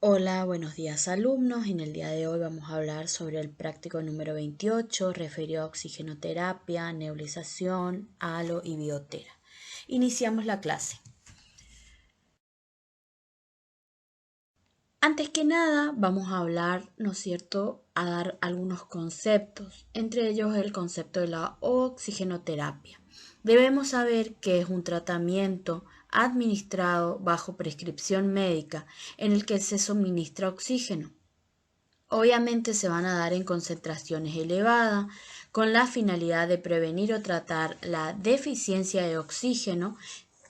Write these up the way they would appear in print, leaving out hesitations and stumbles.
Hola, buenos días alumnos. En el día de hoy vamos a hablar sobre el práctico número 28, referido a oxigenoterapia, nebulización, halo y biotera. Iniciamos la clase. Antes que nada, vamos a hablar, ¿no es cierto?, a dar algunos conceptos, entre ellos el concepto de la oxigenoterapia. Debemos saber que es un tratamiento administrado bajo prescripción médica en el que se suministra oxígeno. Obviamente se van a dar en concentraciones elevadas con la finalidad de prevenir o tratar la deficiencia de oxígeno,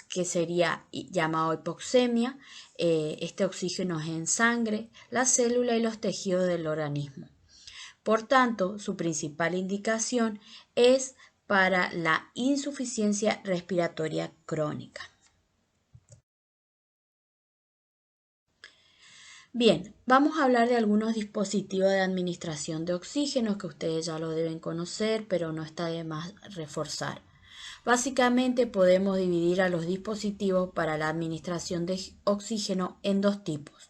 que sería llamado hipoxemia. Este oxígeno es en sangre, la célula y los tejidos del organismo. Por tanto, su principal indicación es para la insuficiencia respiratoria crónica. Bien, vamos a hablar de algunos dispositivos de administración de oxígeno que ustedes ya lo deben conocer, pero no está de más reforzar. Básicamente podemos dividir a los dispositivos para la administración de oxígeno en dos tipos.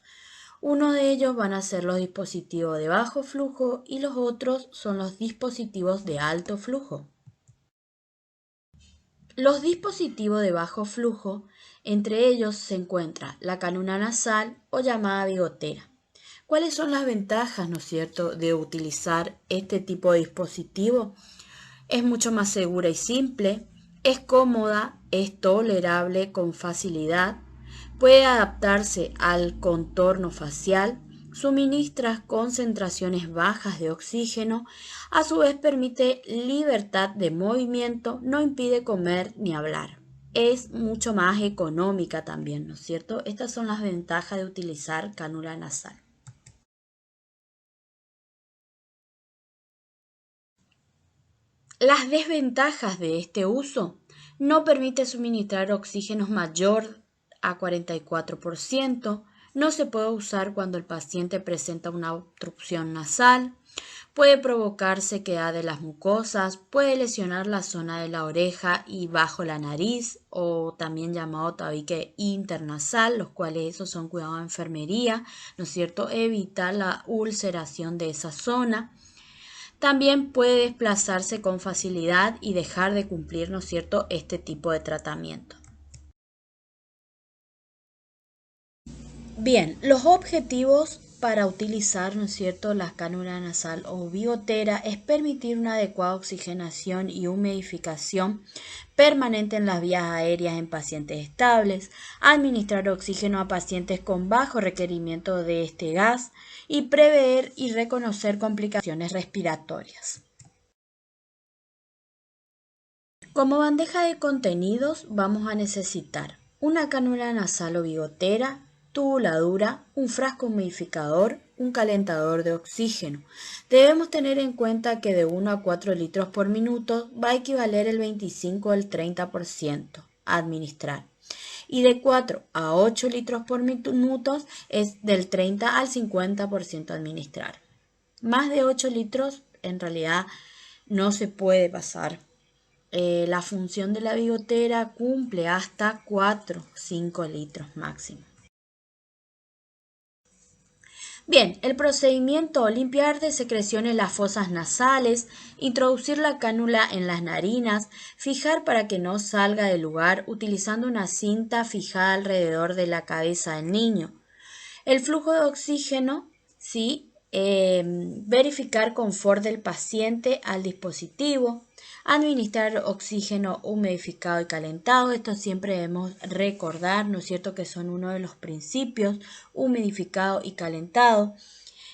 Uno de ellos van a ser los dispositivos de bajo flujo y los otros son los dispositivos de alto flujo. Los dispositivos de bajo flujo, entre ellos se encuentra la cánula nasal o llamada bigotera. ¿Cuáles son las ventajas, ¿no es cierto?, de utilizar este tipo de dispositivo? Es mucho más segura y simple, es cómoda, es tolerable con facilidad, puede adaptarse al contorno facial, suministra concentraciones bajas de oxígeno, a su vez permite libertad de movimiento, no impide comer ni hablar. Es mucho más económica también, ¿no es cierto? Estas son las ventajas de utilizar cánula nasal. Las desventajas de este uso: no permite suministrar oxígeno mayor a 44%, no se puede usar cuando el paciente presenta una obstrucción nasal, puede provocar sequedad de las mucosas, puede lesionar la zona de la oreja y bajo la nariz, o también llamado tabique internasal, los cuales esos son cuidados de enfermería, ¿no es cierto? Evitar la ulceración de esa zona. También puede desplazarse con facilidad y dejar de cumplir, ¿no es cierto?, este tipo de tratamiento. Bien, los objetivos para utilizar, ¿no es cierto?, la cánula nasal o bigotera es permitir una adecuada oxigenación y humidificación permanente en las vías aéreas en pacientes estables, administrar oxígeno a pacientes con bajo requerimiento de este gas y prever y reconocer complicaciones respiratorias. Como bandeja de contenidos vamos a necesitar una cánula nasal o bigotera, tubuladura, un frasco humidificador, un calentador de oxígeno. Debemos tener en cuenta que de 1 a 4 litros por minuto va a equivaler el 25 al 30% a administrar. Y de 4 a 8 litros por minuto es del 30 al 50% a administrar. Más de 8 litros en realidad no se puede pasar. La función de la bigotera cumple hasta 4-5 litros máximo. Bien, el procedimiento: limpiar de secreciones las fosas nasales, introducir la cánula en las narinas, fijar para que no salga del lugar utilizando una cinta fijada alrededor de la cabeza del niño. El flujo de oxígeno, ¿sí? Verificar confort del paciente al dispositivo, administrar oxígeno humidificado y calentado. Esto siempre debemos recordar, ¿no es cierto?, que son uno de los principios: humidificado y calentado.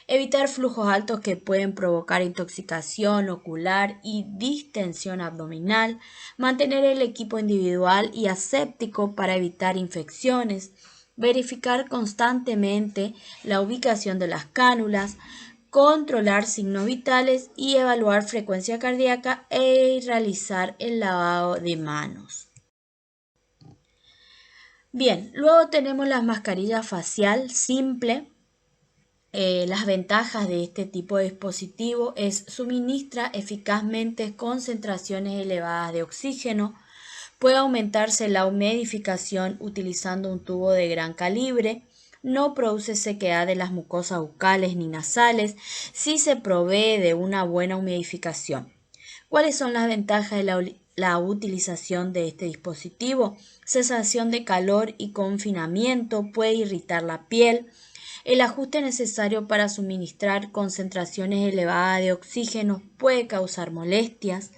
Evitar flujos altos que pueden provocar intoxicación ocular y distensión abdominal. Mantener el equipo individual y aséptico para evitar infecciones. Verificar constantemente la ubicación de las cánulas. Controlar signos vitales y evaluar frecuencia cardíaca y realizar el lavado de manos. Bien, luego tenemos la mascarilla facial simple. Las ventajas de este tipo de dispositivo es: suministra eficazmente concentraciones elevadas de oxígeno, puede aumentarse la humidificación utilizando un tubo de gran calibre, no produce sequedad de las mucosas bucales ni nasales si se provee de una buena humidificación. ¿Cuáles son las ventajas de la utilización de este dispositivo? Sensación de calor y confinamiento, puede irritar la piel. El ajuste necesario para suministrar concentraciones elevadas de oxígeno puede causar molestias.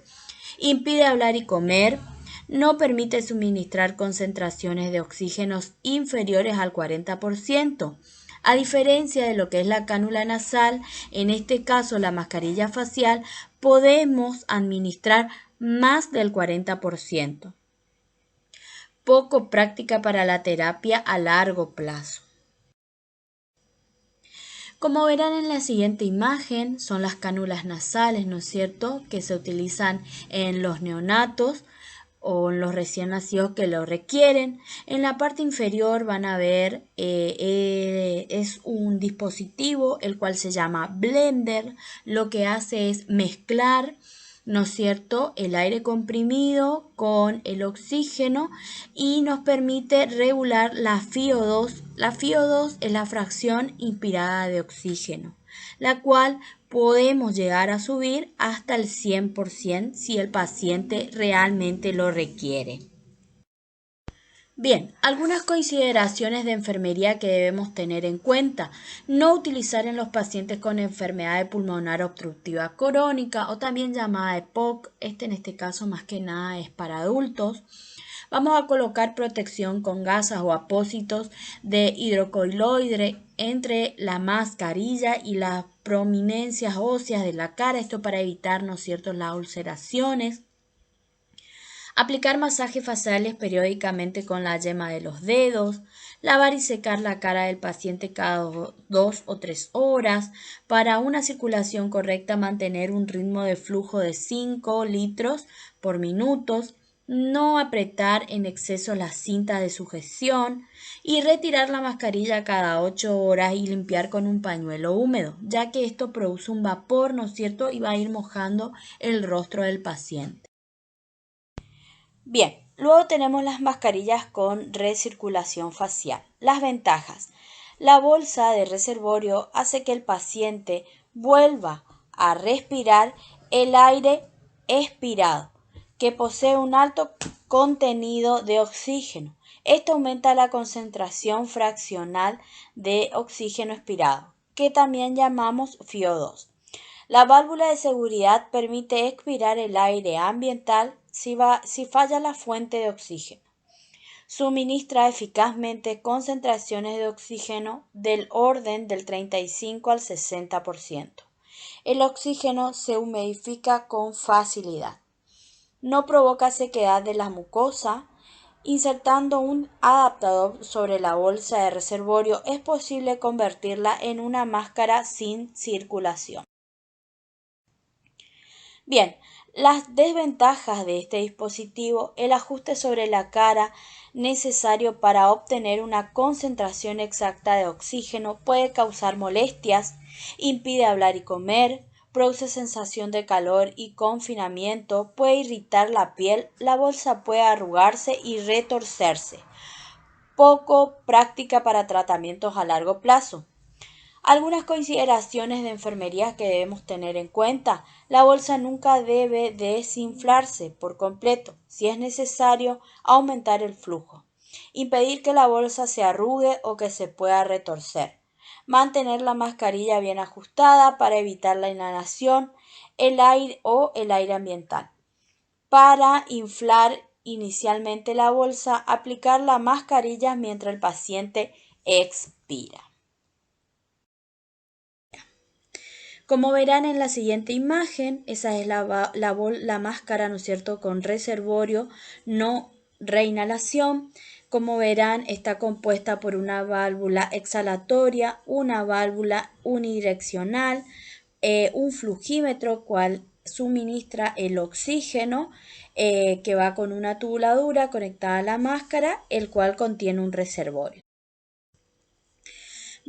Impide hablar y comer. No permite suministrar concentraciones de oxígenos inferiores al 40%. A diferencia de lo que es la cánula nasal, en este caso la mascarilla facial, podemos administrar más del 40%. Poco práctica para la terapia a largo plazo. Como verán en la siguiente imagen, son las cánulas nasales, ¿no es cierto?, que se utilizan en los neonatos o en los recién nacidos que lo requieren. En la parte inferior van a ver, es un dispositivo el cual se llama blender. Lo que hace es mezclar, ¿no es cierto?, el aire comprimido con el oxígeno y nos permite regular la FiO2. La FiO2 es la fracción inspirada de oxígeno, la cual podemos llegar a subir hasta el 100% si el paciente realmente lo requiere. Bien, algunas consideraciones de enfermería que debemos tener en cuenta. No utilizar en los pacientes con enfermedad de pulmonar obstructiva crónica o también llamada EPOC. En este caso más que nada es para adultos. Vamos a colocar protección con gasas o apósitos de hidrocoiloide entre la mascarilla y las prominencias óseas de la cara. Esto para evitar, ¿no es cierto?, las ulceraciones. Aplicar masajes faciales periódicamente con la yema de los dedos. Lavar y secar la cara del paciente cada 2 o 3 horas. Para una circulación correcta, mantener un ritmo de flujo de 5 litros por minuto. No apretar en exceso las cintas de sujeción y retirar la mascarilla cada 8 horas y limpiar con un pañuelo húmedo, ya que esto produce un vapor, ¿no es cierto?, y va a ir mojando el rostro del paciente. Bien, luego tenemos las mascarillas con recirculación facial. Las ventajas. La bolsa de reservorio hace que el paciente vuelva a respirar el aire expirado, que posee un alto contenido de oxígeno. Esto aumenta la concentración fraccional de oxígeno expirado, que también llamamos FiO2. La válvula de seguridad permite expirar el aire ambiental si falla la fuente de oxígeno. Suministra eficazmente concentraciones de oxígeno del orden del 35 al 60%. El oxígeno se humidifica con facilidad. No provoca sequedad de la mucosa. Insertando un adaptador sobre la bolsa de reservorio es posible convertirla en una máscara sin circulación. Bien, las desventajas de este dispositivo: el ajuste sobre la cara necesario para obtener una concentración exacta de oxígeno puede causar molestias, impide hablar y comer, produce sensación de calor y confinamiento, puede irritar la piel, la bolsa puede arrugarse y retorcerse. Poco práctica para tratamientos a largo plazo. Algunas consideraciones de enfermería que debemos tener en cuenta. La bolsa nunca debe desinflarse por completo. Si es necesario, aumentar el flujo. Impedir que la bolsa se arrugue o que se pueda retorcer. Mantener la mascarilla bien ajustada para evitar la inhalación, el aire ambiental. Para inflar inicialmente la bolsa, aplicar la mascarilla mientras el paciente expira. Como verán en la siguiente imagen, esa es la máscara, ¿no es cierto?, con reservorio, no reinhalación. Como verán, está compuesta por una válvula exhalatoria, una válvula unidireccional, un flujímetro, cual suministra el oxígeno, que va con una tubuladura conectada a la máscara, el cual contiene un reservorio.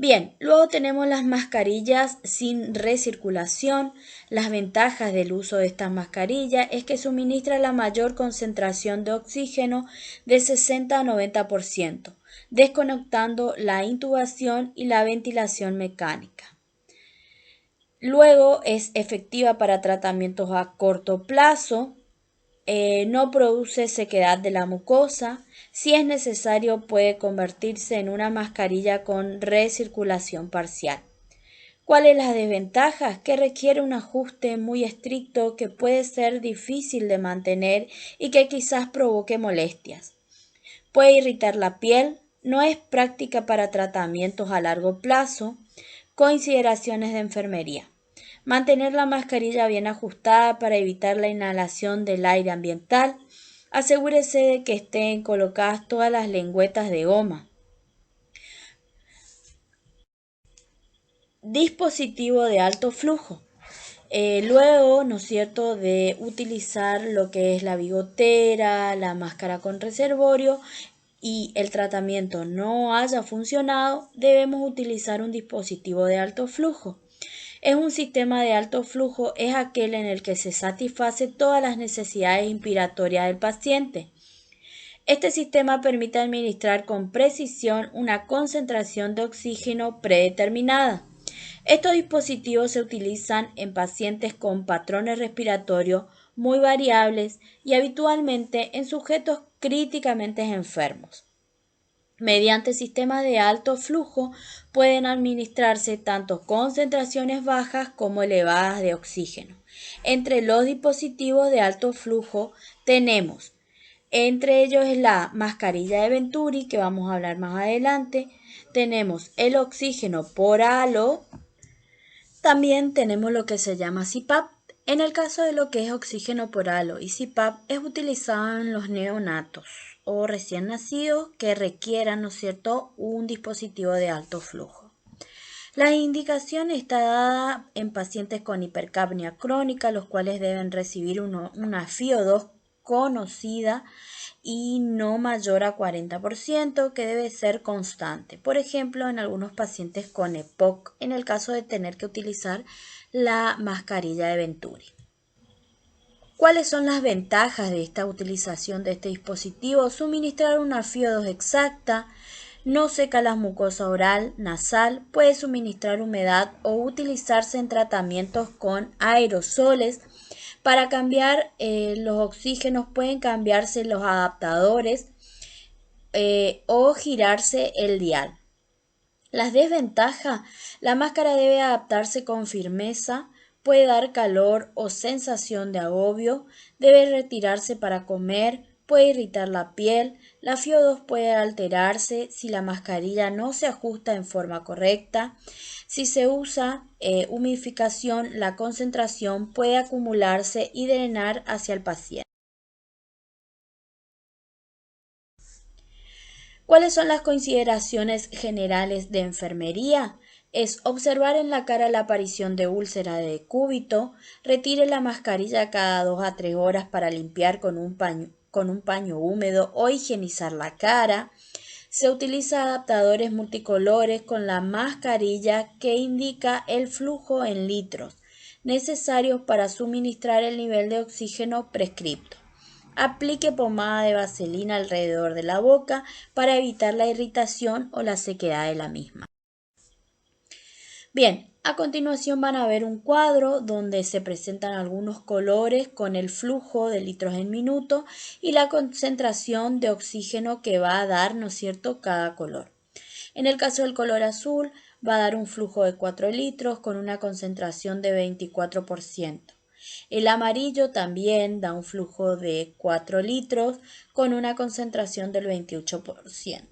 Bien, luego tenemos las mascarillas sin recirculación. Las ventajas del uso de estas mascarillas es que suministra la mayor concentración de oxígeno de 60 a 90%. desconectando la intubación y la ventilación mecánica. Luego es efectiva para tratamientos a corto plazo, no produce sequedad de la mucosa. Si es necesario, puede convertirse en una mascarilla con recirculación parcial. ¿Cuáles las desventajas? Que requiere un ajuste muy estricto que puede ser difícil de mantener y que quizás provoque molestias. Puede irritar la piel, no es práctica para tratamientos a largo plazo. Consideraciones de enfermería. Mantener la mascarilla bien ajustada para evitar la inhalación del aire ambiental. Asegúrese de que estén colocadas todas las lengüetas de goma. Dispositivo de alto flujo. Luego, ¿no es cierto?, de utilizar lo que es la bigotera, la máscara con reservorio y el tratamiento no haya funcionado, debemos utilizar un dispositivo de alto flujo. Es un sistema de alto flujo, es aquel en el que se satisface todas las necesidades inspiratorias del paciente. Este sistema permite administrar con precisión una concentración de oxígeno predeterminada. Estos dispositivos se utilizan en pacientes con patrones respiratorios muy variables y habitualmente en sujetos críticamente enfermos. Mediante sistemas de alto flujo pueden administrarse tanto concentraciones bajas como elevadas de oxígeno. Entre los dispositivos de alto flujo tenemos, entre ellos es la mascarilla de Venturi, que vamos a hablar más adelante. Tenemos el oxígeno por halo. También tenemos lo que se llama CPAP. En el caso de lo que es oxígeno por halo y CPAP es utilizado en los neonatos o recién nacidos que requieran, ¿no es cierto?, un dispositivo de alto flujo. La indicación está dada en pacientes con hipercapnia crónica, los cuales deben recibir una FiO2 conocida y no mayor a 40%, que debe ser constante. Por ejemplo, en algunos pacientes con EPOC, en el caso de tener que utilizar la mascarilla de Venturi. ¿Cuáles son las ventajas de esta utilización de este dispositivo? Suministrar una FiO2 exacta, no seca la mucosa oral, nasal, puede suministrar humedad o utilizarse en tratamientos con aerosoles. Para cambiar los oxígenos pueden cambiarse los adaptadores o girarse el dial. Las desventajas: la máscara debe adaptarse con firmeza, puede dar calor o sensación de agobio, debe retirarse para comer, puede irritar la piel, la FiO2 puede alterarse si la mascarilla no se ajusta en forma correcta. Si se usa humidificación, la concentración puede acumularse y drenar hacia el paciente. ¿Cuáles son las consideraciones generales de enfermería? Es observar en la cara la aparición de úlcera de decúbito, retire la mascarilla cada 2 a 3 horas para limpiar con un paño húmedo o higienizar la cara. Se utiliza adaptadores multicolores con la mascarilla que indica el flujo en litros necesarios para suministrar el nivel de oxígeno prescripto. Aplique pomada de vaselina alrededor de la boca para evitar la irritación o la sequedad de la misma. Bien, a continuación van a ver un cuadro donde se presentan algunos colores con el flujo de litros en minuto y la concentración de oxígeno que va a dar, ¿no es cierto?, cada color. En el caso del color azul va a dar un flujo de 4 litros con una concentración de 24%. El amarillo también da un flujo de 4 litros con una concentración del 28%.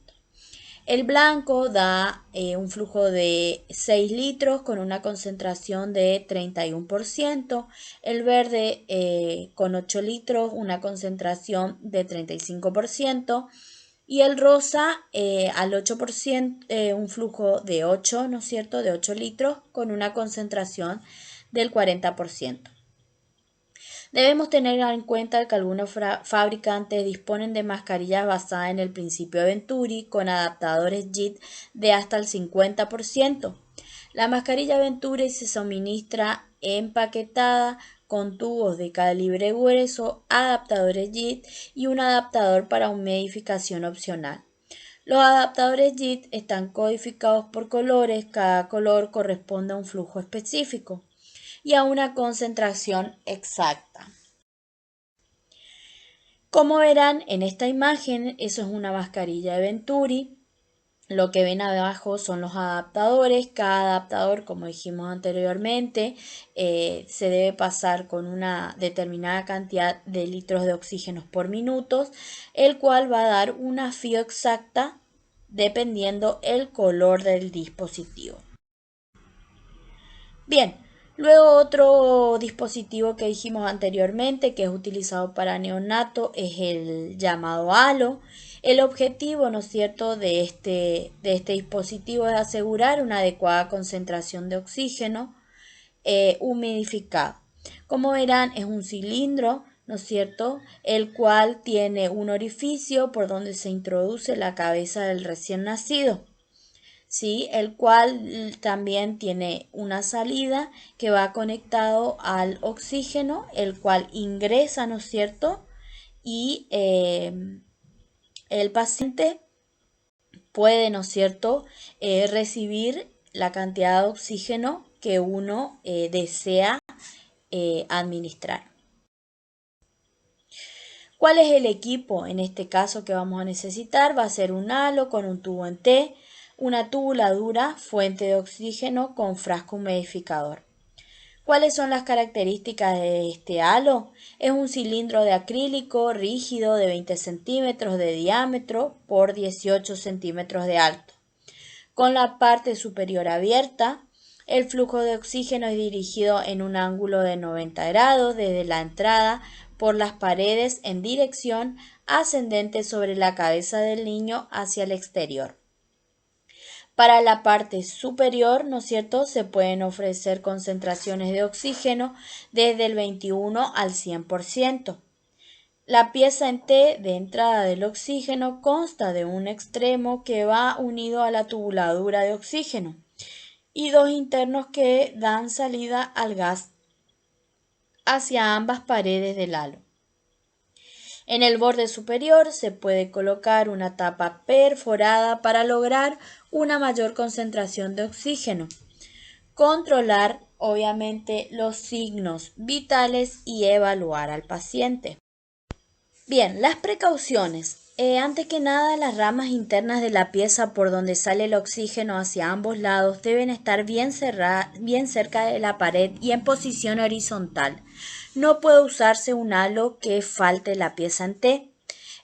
El blanco da un flujo de 6 litros con una concentración de 31%. El verde con 8 litros, una concentración de 35%. Y el rosa al 8%, un flujo de 8, ¿no es cierto?, de 8 litros con una concentración del 40%. Debemos tener en cuenta que algunos fabricantes disponen de mascarillas basadas en el principio de Venturi con adaptadores JIT de hasta el 50%. La mascarilla Venturi se suministra empaquetada con tubos de calibre grueso, adaptadores JIT y un adaptador para humidificación opcional. Los adaptadores JIT están codificados por colores, cada color corresponde a un flujo específico y a una concentración exacta. Como verán en esta imagen, eso es una mascarilla de Venturi. Lo que ven abajo son los adaptadores. Cada adaptador, como dijimos anteriormente, se debe pasar con una determinada cantidad de litros de oxígeno por minuto, el cual va a dar una FIO exacta dependiendo el color del dispositivo. Bien, luego otro dispositivo que dijimos anteriormente que es utilizado para neonato es el llamado halo. El objetivo, ¿no es cierto?, de este dispositivo es asegurar una adecuada concentración de oxígeno humidificado. Como verán, es un cilindro, ¿no es cierto?, el cual tiene un orificio por donde se introduce la cabeza del recién nacido, ¿sí?, el cual también tiene una salida que va conectado al oxígeno, el cual ingresa, ¿no es cierto?, y el paciente puede, ¿no es cierto?, recibir la cantidad de oxígeno que uno desea administrar. ¿Cuál es el equipo en este caso que vamos a necesitar? Va a ser un halo con un tubo en T, una tubuladura, fuente de oxígeno con frasco humidificador. ¿Cuáles son las características de este halo? Es un cilindro de acrílico rígido de 20 centímetros de diámetro por 18 centímetros de alto. Con la parte superior abierta, el flujo de oxígeno es dirigido en un ángulo de 90 grados desde la entrada por las paredes en dirección ascendente sobre la cabeza del niño hacia el exterior. Para la parte superior, ¿no es cierto?, se pueden ofrecer concentraciones de oxígeno desde el 21 al 100%. La pieza en T de entrada del oxígeno consta de un extremo que va unido a la tubuladura de oxígeno y dos internos que dan salida al gas hacia ambas paredes del halo. En el borde superior se puede colocar una tapa perforada para lograr una mayor concentración de oxígeno. Controlar, obviamente, los signos vitales y evaluar al paciente. Bien, las precauciones. Antes que nada, las ramas internas de la pieza por donde sale el oxígeno hacia ambos lados deben estar bien cerca de la pared y en posición horizontal. No puede usarse un halo que falte la pieza en T.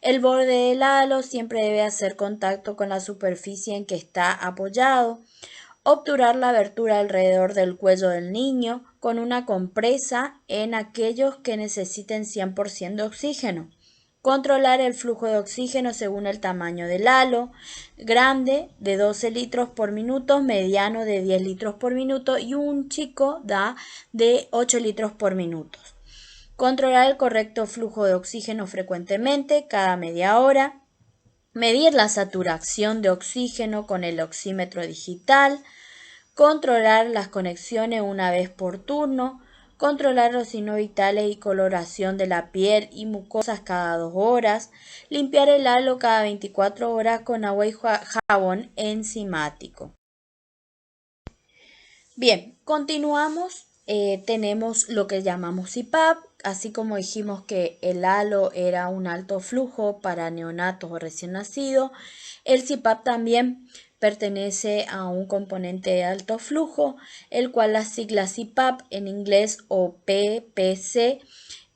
El borde del halo siempre debe hacer contacto con la superficie en que está apoyado. Obturar la abertura alrededor del cuello del niño con una compresa en aquellos que necesiten 100% de oxígeno. Controlar el flujo de oxígeno según el tamaño del halo, grande de 12 litros por minuto, mediano de 10 litros por minuto y un chico da de 8 litros por minuto. Controlar el correcto flujo de oxígeno frecuentemente, cada media hora. Medir la saturación de oxígeno con el oxímetro digital. Controlar las conexiones una vez por turno. Controlar los signos vitales y coloración de la piel y mucosas cada 2 horas. Limpiar el halo cada 24 horas con agua y jabón enzimático. Bien, continuamos. Tenemos lo que llamamos CPAP, así como dijimos que el halo era un alto flujo para neonatos o recién nacidos. El CPAP también pertenece a un componente de alto flujo, el cual la sigla CPAP en inglés o PPC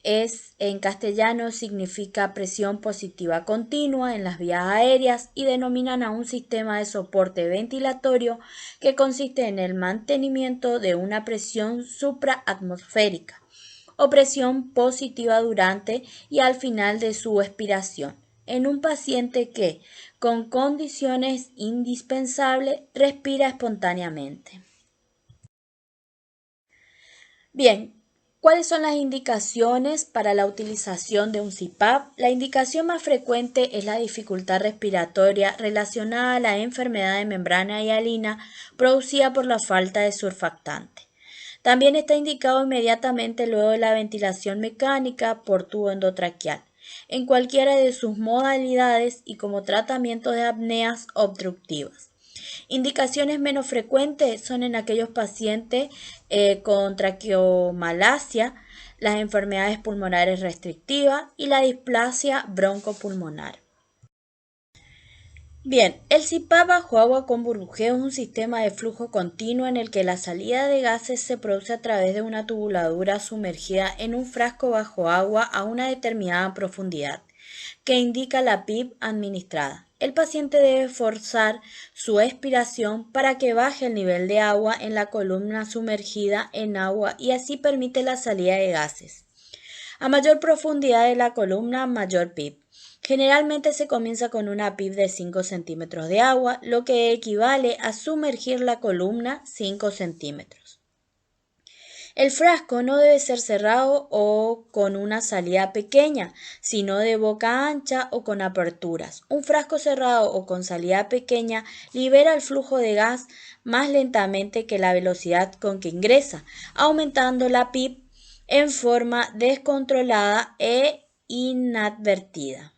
en castellano significa presión positiva continua en las vías aéreas y denominan a un sistema de soporte ventilatorio que consiste en el mantenimiento de una presión supraatmosférica o presión positiva durante y al final de su expiración en un paciente que, con condiciones indispensables, respira espontáneamente. Bien, ¿cuáles son las indicaciones para la utilización de un CPAP? La indicación más frecuente es la dificultad respiratoria relacionada a la enfermedad de membrana hialina producida por la falta de surfactante. También está indicado inmediatamente luego de la ventilación mecánica por tubo endotraqueal. en cualquiera de sus modalidades y como tratamiento de apneas obstructivas. Indicaciones menos frecuentes son en aquellos pacientes con traqueomalacia, las enfermedades pulmonares restrictivas y la displasia broncopulmonar. Bien, el CPAP bajo agua con burbujeo es un sistema de flujo continuo en el que la salida de gases se produce a través de una tubuladura sumergida en un frasco bajo agua a una determinada profundidad, que indica la PIP administrada. El paciente debe forzar su expiración para que baje el nivel de agua en la columna sumergida en agua y así permite la salida de gases. A mayor profundidad de la columna, mayor PIP. Generalmente se comienza con una PIP de 5 centímetros de agua, lo que equivale a sumergir la columna 5 centímetros. El frasco no debe ser cerrado o con una salida pequeña, sino de boca ancha o con aperturas. Un frasco cerrado o con salida pequeña libera el flujo de gas más lentamente que la velocidad con que ingresa, aumentando la PIP en forma descontrolada e inadvertida.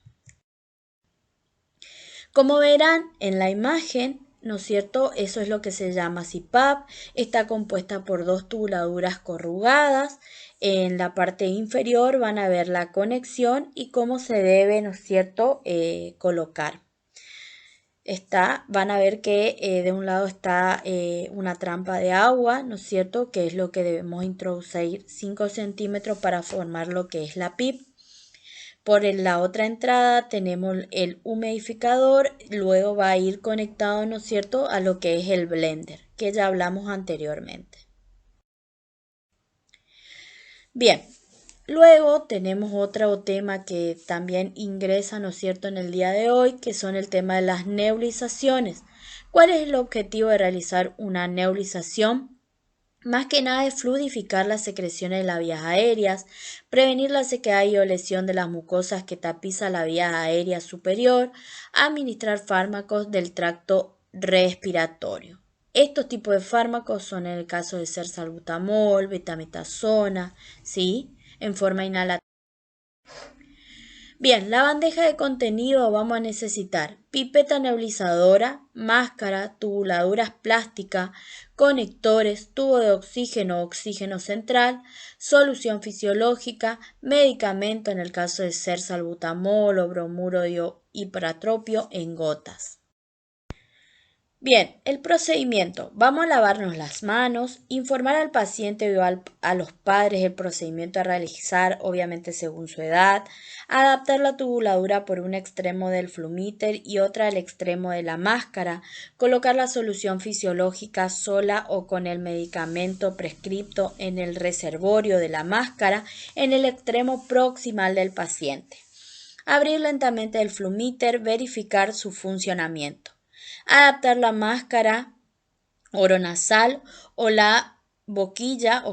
Como verán en la imagen, ¿no es cierto? Eso es lo que se llama CPAP. Está compuesta por dos tubuladuras corrugadas. En la parte inferior van a ver la conexión y cómo se debe, ¿no es cierto?, colocar. Van a ver que de un lado está una trampa de agua, ¿no es cierto?, que es lo que debemos introducir 5 centímetros para formar lo que es la PIP. Por la otra entrada tenemos el humidificador, luego va a ir conectado, ¿no es cierto?, a lo que es el blender, que ya hablamos anteriormente. Bien, luego tenemos otro tema que también ingresa, ¿no es cierto?, en el día de hoy, que son el tema de las nebulizaciones. ¿Cuál es el objetivo de realizar una nebulización? Más que nada es fluidificar las secreciones de las vías aéreas, prevenir la sequedad y o lesión de las mucosas que tapiza la vía aérea superior, administrar fármacos del tracto respiratorio. Estos tipos de fármacos son en el caso de ser salbutamol, betametasona, ¿sí?, en forma inhalatoria. Bien, la bandeja de contenido vamos a necesitar pipeta nebulizadora, máscara, tubuladuras plásticas, conectores, tubo de oxígeno, oxígeno central, solución fisiológica, medicamento en el caso de ser salbutamol o bromuro de hipertropio en gotas. Bien, el procedimiento. Vamos a lavarnos las manos, informar al paciente o a los padres el procedimiento a realizar, obviamente según su edad, adaptar la tubuladura por un extremo del flumíter y otra al extremo de la máscara, colocar la solución fisiológica sola o con el medicamento prescripto en el reservorio de la máscara en el extremo proximal del paciente. Abrir lentamente el flumíter, verificar su funcionamiento. Adaptar la máscara oronasal o la boquilla,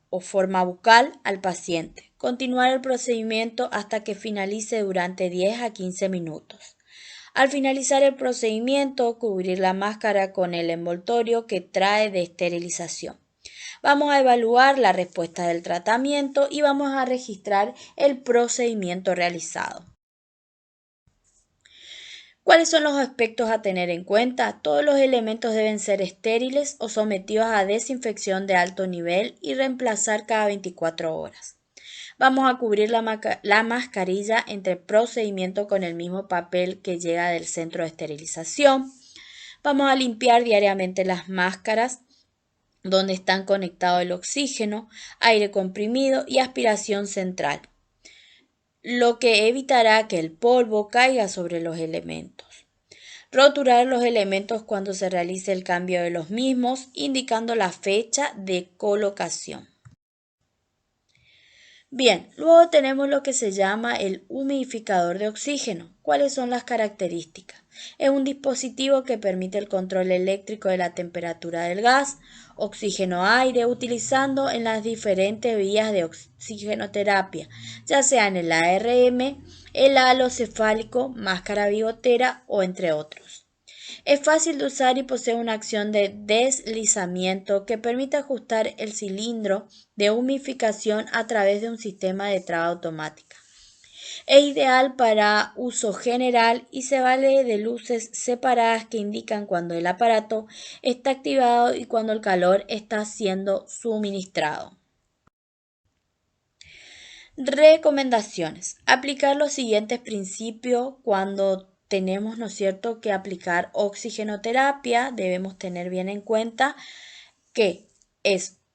o forma bucal al paciente. Continuar el procedimiento hasta que finalice durante 10 a 15 minutos. Al finalizar el procedimiento, cubrir la máscara con el envoltorio que trae de esterilización. Vamos a evaluar la respuesta del tratamiento y vamos a registrar el procedimiento realizado. ¿Cuáles son los aspectos a tener en cuenta? Todos los elementos deben ser estériles o sometidos a desinfección de alto nivel y reemplazar cada 24 horas. Vamos a cubrir la mascarilla entre procedimiento con el mismo papel que llega del centro de esterilización. Vamos a limpiar diariamente las máscaras donde están conectados el oxígeno, aire comprimido y aspiración central, lo que evitará que el polvo caiga sobre los elementos. Roturar los elementos cuando se realice el cambio de los mismos, indicando la fecha de colocación. Bien, luego tenemos lo que se llama el humidificador de oxígeno. ¿Cuáles son las características? Es un dispositivo que permite el control eléctrico de la temperatura del gas, oxígeno-aire, utilizando en las diferentes vías de oxigenoterapia, ya sea en el ARM, el halo cefálico, máscara bigotera o entre otros. Es fácil de usar y posee una acción de deslizamiento que permite ajustar el cilindro de humidificación a través de un sistema de traba automática. Es ideal para uso general y se vale de luces separadas que indican cuando el aparato está activado y cuando el calor está siendo suministrado. Recomendaciones. Aplicar los siguientes principios cuando tenemos, ¿no es cierto?, que aplicar oxigenoterapia. Debemos tener bien en cuenta que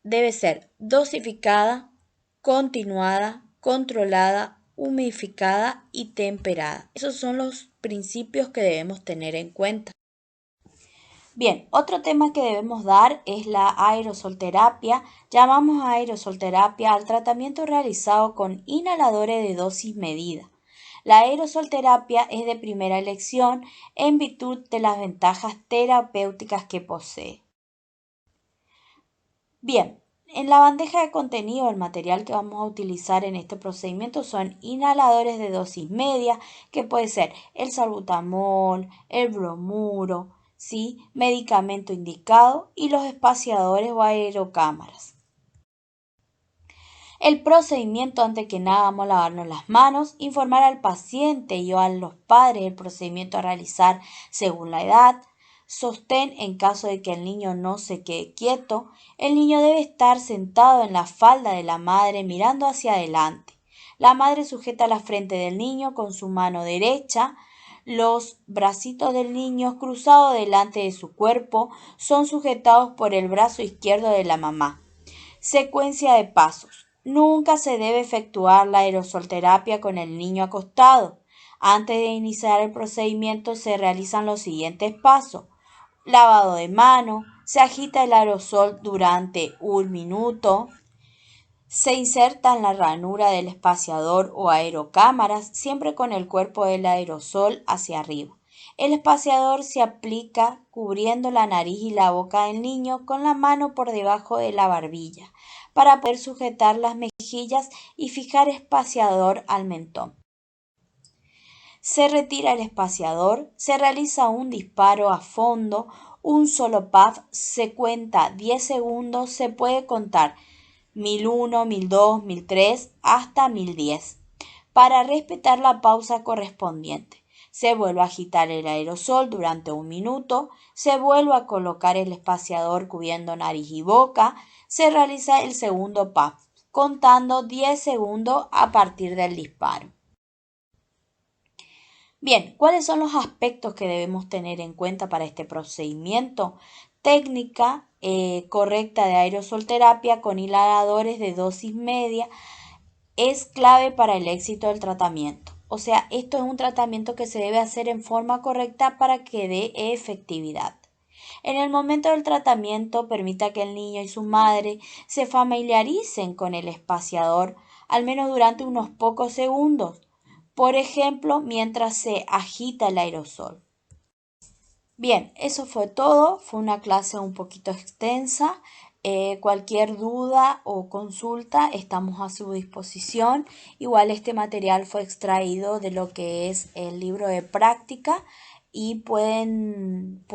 debe ser dosificada, continuada, controlada, humidificada y temperada. Esos son los principios que debemos tener en cuenta. Bien, otro tema que debemos dar es la aerosolterapia. Llamamos aerosolterapia al tratamiento realizado con inhaladores de dosis medida. La aerosolterapia es de primera elección en virtud de las ventajas terapéuticas que posee. Bien, en la bandeja de contenido el material que vamos a utilizar en este procedimiento son inhaladores de dosis media, que puede ser el salbutamol, el bromuro, ¿sí?, medicamento indicado, y los espaciadores o aerocámaras. El procedimiento, antes que nada, vamos a lavarnos las manos, informar al paciente y o a los padres el procedimiento a realizar según la edad. Sostén en caso de que el niño no se quede quieto. El niño debe estar sentado en la falda de la madre mirando hacia adelante. La madre sujeta la frente del niño con su mano derecha. Los bracitos del niño cruzados delante de su cuerpo son sujetados por el brazo izquierdo de la mamá. Secuencia de pasos. Nunca se debe efectuar la aerosolterapia con el niño acostado. Antes de iniciar el procedimiento se realizan los siguientes pasos. Lavado de mano, se agita el aerosol durante 1 minuto, se inserta en la ranura del espaciador o aerocámaras, siempre con el cuerpo del aerosol hacia arriba. El espaciador se aplica cubriendo la nariz y la boca del niño con la mano por debajo de la barbilla, para poder sujetar las mejillas y fijar espaciador al mentón. Se retira el espaciador, se realiza un disparo a fondo, un solo puff, se cuenta 10 segundos, se puede contar 1001, 1002, 1003 hasta 1010. Para respetar la pausa correspondiente, se vuelve a agitar el aerosol durante 1 minuto, se vuelve a colocar el espaciador cubriendo nariz y boca, se realiza el segundo puff, contando 10 segundos a partir del disparo. Bien, ¿cuáles son los aspectos que debemos tener en cuenta para este procedimiento? Técnica correcta de aerosolterapia con inhaladores de dosis media es clave para el éxito del tratamiento. O sea, esto es un tratamiento que se debe hacer en forma correcta para que dé efectividad. En el momento del tratamiento, permita que el niño y su madre se familiaricen con el espaciador, al menos durante unos pocos segundos. Por ejemplo, mientras se agita el aerosol. Bien, eso fue todo. Fue una clase un poquito extensa. Cualquier duda o consulta estamos a su disposición. Igual este material fue extraído de lo que es el libro de práctica y pueden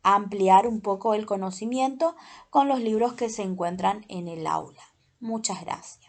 ampliar un poco el conocimiento con los libros que se encuentran en el aula. Muchas gracias.